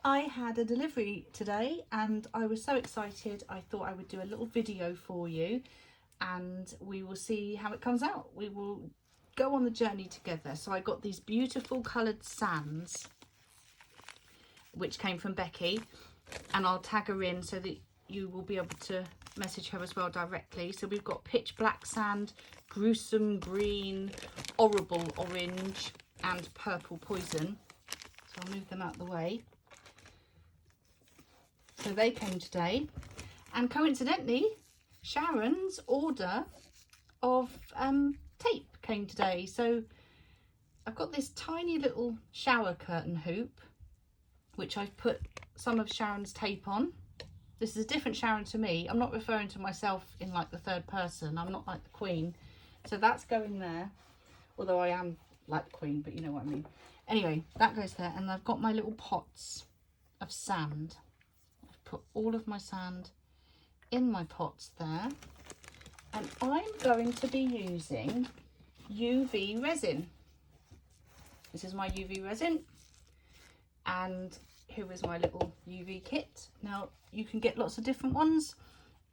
I had a delivery today and I was so excited I thought I would do a little video for you and we will see how it comes out. We will go on the journey together. So I got these beautiful coloured sands which came from Becky, and I'll tag her in so that you will be able to message her as well directly. So we've got pitch black sand, gruesome green, horrible orange and purple poison. So I'll move them out of the way. So they came today, and coincidentally Sharon's order of tape came today. So I've got this tiny little shower curtain hoop which I've put some of Sharon's tape on. This is a different Sharon to me. I'm not referring to myself in like the third person. I'm not like the Queen. So that's going there, although I am like the Queen, but you know what I mean. Anyway, that goes there, and I've got my little pots of sand. I've put all of my sand in my pots there, and I'm going to be using UV resin. This is my UV resin, and here is my little UV kit. Now you can get lots of different ones,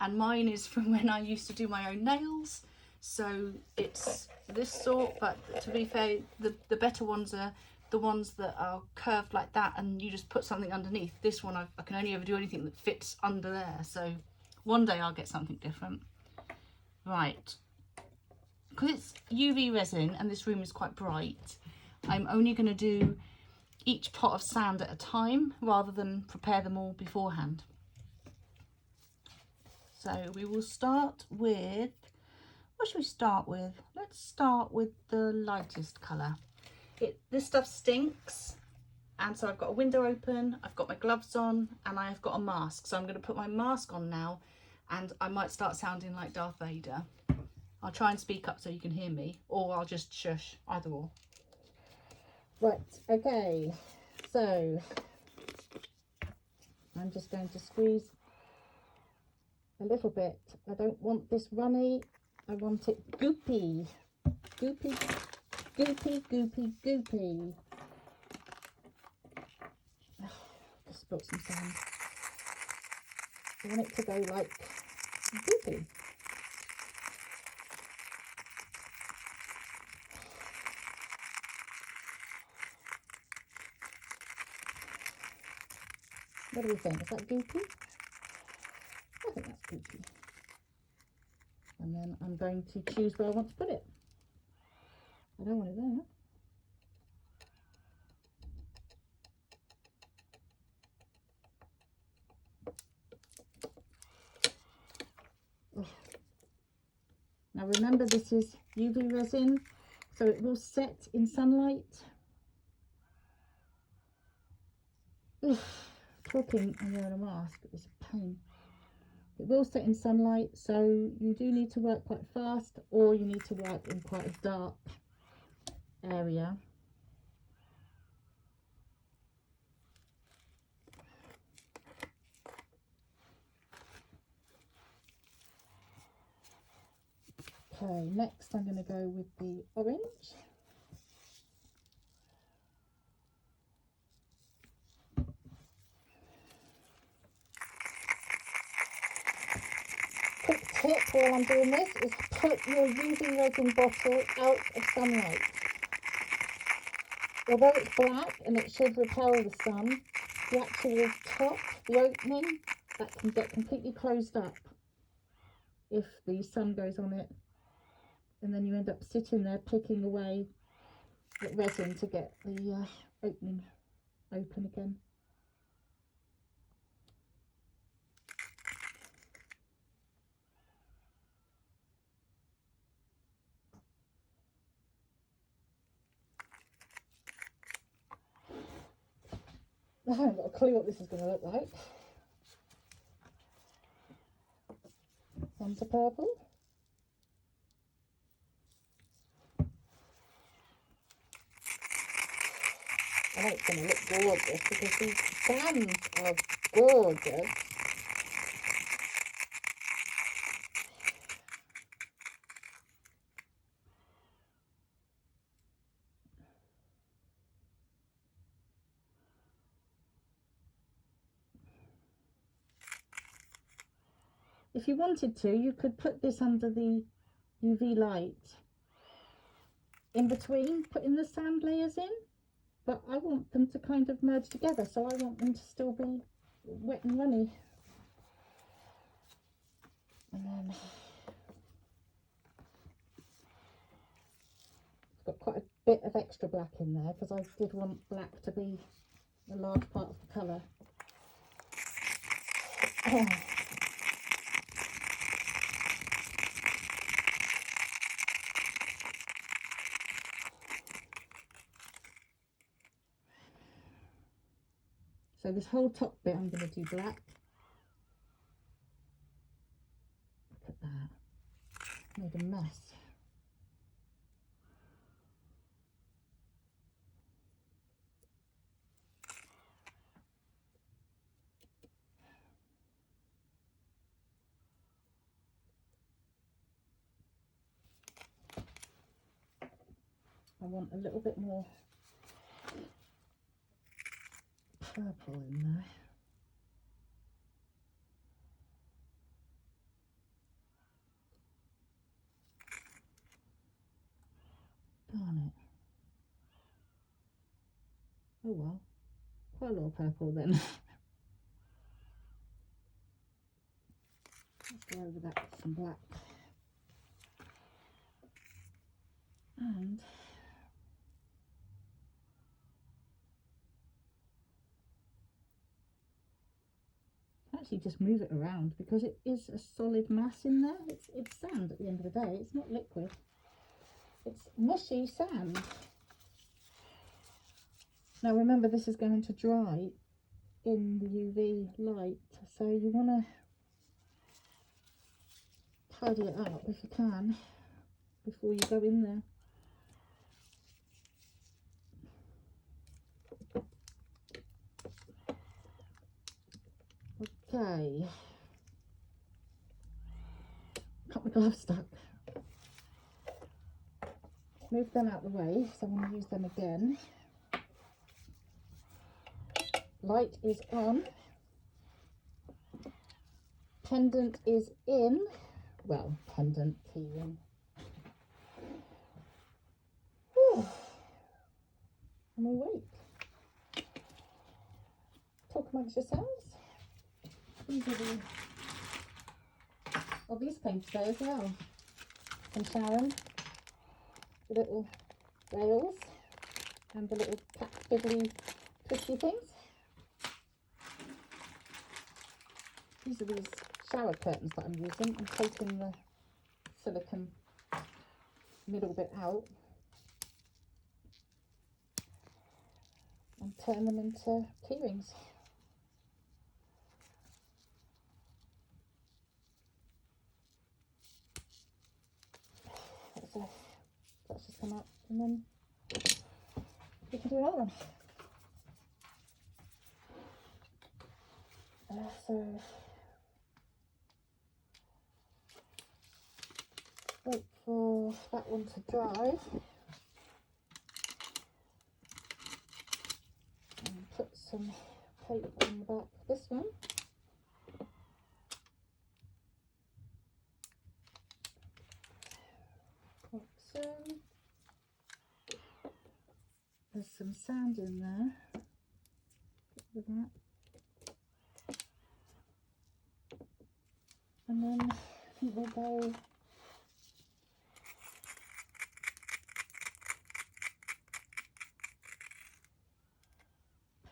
and mine is from when I used to do my own nails, so it's this sort, but to be fair, the better ones are the ones that are curved like that and you just put something underneath. This one I can only ever do anything that fits under there, so one day I'll get something different. Right, because it's UV resin and this room is quite bright, I'm only going to do each pot of sand at a time rather than prepare them all beforehand. So we will start with, what should we start with? Let's start with the lightest colour. This stuff stinks, and so I've got a window open, I've got my gloves on, and I've got a mask. So I'm going to put my mask on now, and I might start sounding like Darth Vader. I'll try and speak up so you can hear me, or I'll just shush, either or. Right, okay, so I'm just going to squeeze a little bit. I don't want this runny, I want it goopy, goopy, goopy, goopy, goopy. Just spilt some sand. I want it to go like goopy. What do we think? Is that goopy? I think that's goopy. And then I'm going to choose where I want to put it. I don't want it there. Oh. Now remember, this is UV resin, so it will set in sunlight. Ugh, talking when you're in a mask is a pain. It will set in sunlight, so you do need to work quite fast, or you need to work in quite a dark area. Okay, next I'm going to go with the orange. Quick tip while I'm doing this is put your UV resin bottle out of sunlight. Although it's black and it should repel the sun, the actual top, the opening, that can get completely closed up if the sun goes on it, and then you end up sitting there picking away at resin to get the opening open again. I haven't got a clue what this is going to look like. One's a purple. I know it's going to look gorgeous because these sands are gorgeous. If you wanted to, you could put this under the UV light in between putting the sand layers in, but I want them to kind of merge together, so I want them to still be wet and runny. And then I've got quite a bit of extra black in there because I did want black to be a large part of the colour. So this whole top bit I'm going to do black. Look at that, made a mess. I want a little bit more purple in there. Darn it. Oh well, quite a lot of purple then. Let's go over that with some black. And actually just move it around because it is a solid mass in there. It's sand at the end of the day. It's not liquid. It's mushy sand. Now remember, this is going to dry in the UV light, so you want to tidy it up if you can before you go in there. Okay, got my gloves stuck. Move them out the way because I want to use them again. Light is on. Pendant is in. Well, pendant, key in. Whew. I'm awake. Talk amongst yourselves. These are the... Oh, these came today as well. From Sharon. The little rails and the little fiddly twisty things. These are these shower curtains that I'm using. I'm taking the silicone middle bit out and turn them into key rings. So let's just come up and then we can do another one. So wait for that one to dry and put some tape on the back of this one. Like so. There's some sand in there. Look at that. And then I think we'll go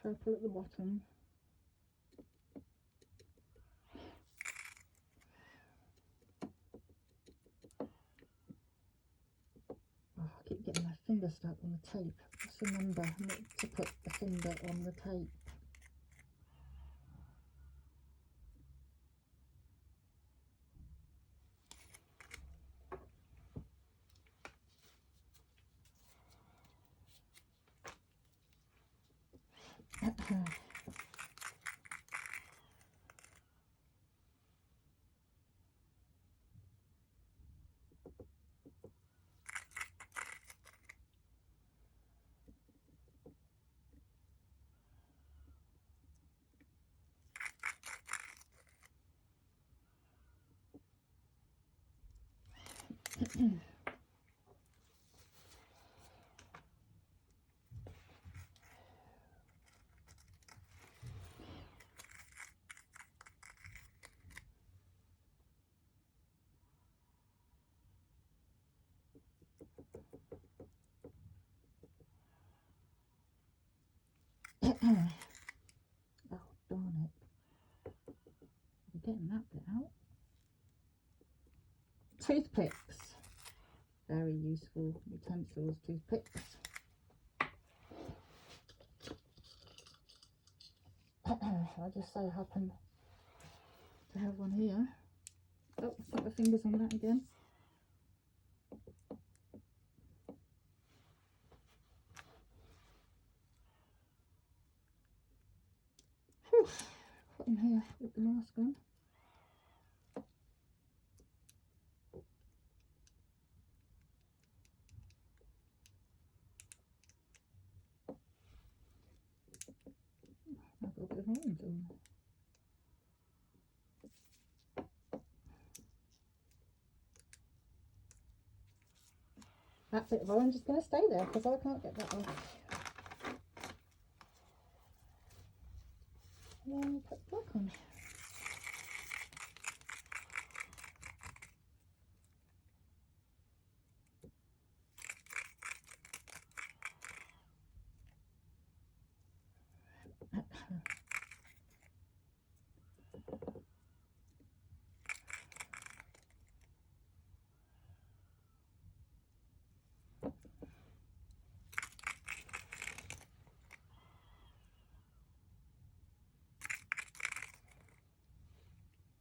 purple at the bottom. Oh, I keep getting my finger stuck on the tape. Just remember not to put the finger on the tape. Oh, darn it. I'm getting that bit out. Toothpicks. Very useful utensils, toothpicks. I just so happen to have one here. Oh, put my fingers on that again. Whew. Put in here with the mask on. I've got a bit of orange on. That bit of orange is going to stay there because I can't get that off. And then put black on.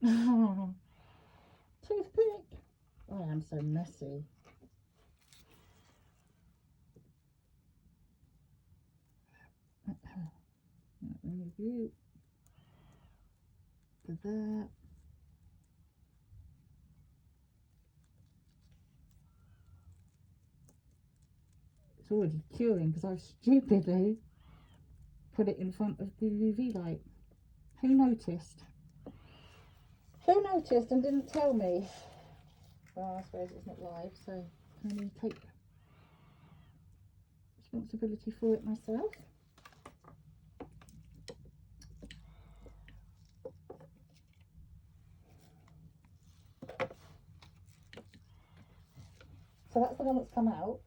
Oh, toothpick. I am so messy. Review for that. It's already curing because I've stupidly put it in front of the UV light. Who noticed? Who noticed and didn't tell me? Well, I suppose it's not live, so I can only take responsibility for it myself. So that's the one that's come out.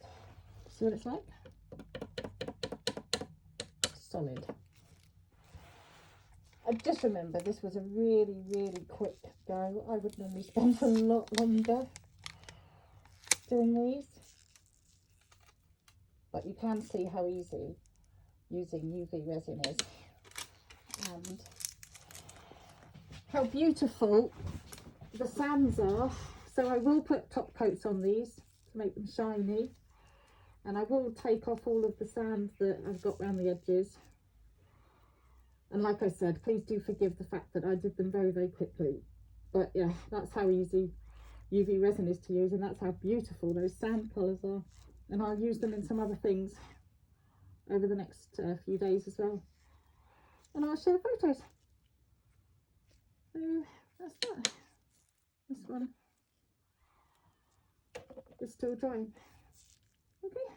See what it's like? Solid. I just remember this was a really, really quick go. I would normally spend a lot longer doing these. But you can see how easy using UV resin is. And how beautiful the sands are. So I will put top coats on these to make them shiny. And I will take off all of the sand that I've got around the edges. And like I said, please do forgive the fact that I did them very, very quickly. But yeah, that's how easy UV resin is to use, and that's how beautiful those sand colours are. And I'll use them in some other things over the next few days as well. And I'll share photos. So that's that. This one is still drying. Okay.